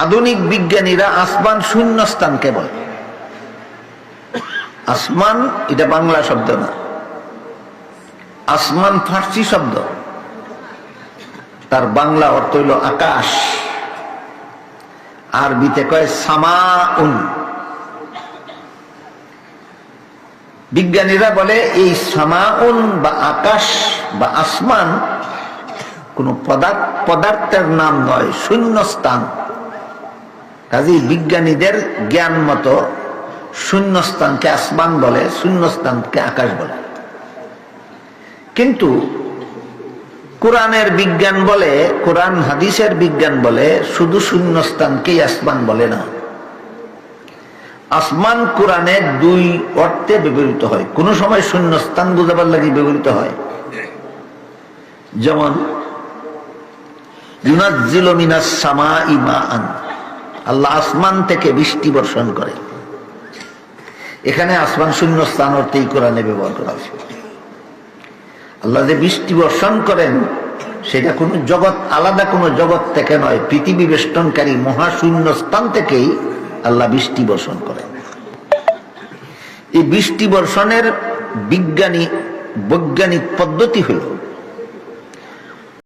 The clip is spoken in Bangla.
আধুনিক বিজ্ঞানীরা আসমান শূন্যস্থানকে বলে। আসমান এটা বাংলা শব্দ না, আসমান ফার্সি শব্দ, তার বাংলা অর্থ হইল আকাশ। আরবিতে কয় সামাউন। বিজ্ঞানীরা বলে এই সামাউন বা আকাশ বা আসমান কোন পদার্থের নাম নয়, শূন্যস্থান। কাজেই বিজ্ঞানীদের জ্ঞান মতো শূন্যস্থানকে আসমান বলে, শূন্যস্থানকে আকাশ বলে। কিন্তু কোরআনের বিজ্ঞান বলে, কোরআন হাদিসের বিজ্ঞান বলে শুধু শূন্যস্থানকেই আসমান বলে না। আসমান কোরআনে দুই অর্থে ব্যবহৃত হয়। কোন সময় শূন্যস্থান বোঝাবার লাগে ব্যবহৃত হয়, যেমন ইউনাজ্জিলু মিনাস সামাই মাআন, আল্লাহ আসমান থেকে বৃষ্টি বর্ষণ করে। এখানে আসমান শূন্যস্থান অর্থেই কোরআনে ব্যবহার করা হয়েছে। আল্লাহ যে বৃষ্টি বর্ষণ করেন সেটা কোন জগৎ, আলাদা কোন জগৎ থেকে নয়, পৃথিবী বেষ্টনকারী মহাশূন্য স্থান থেকেই আল্লাহ বৃষ্টি বর্ষণ করেন। এই বৃষ্টি বর্ষণের বৈজ্ঞানিক পদ্ধতি হল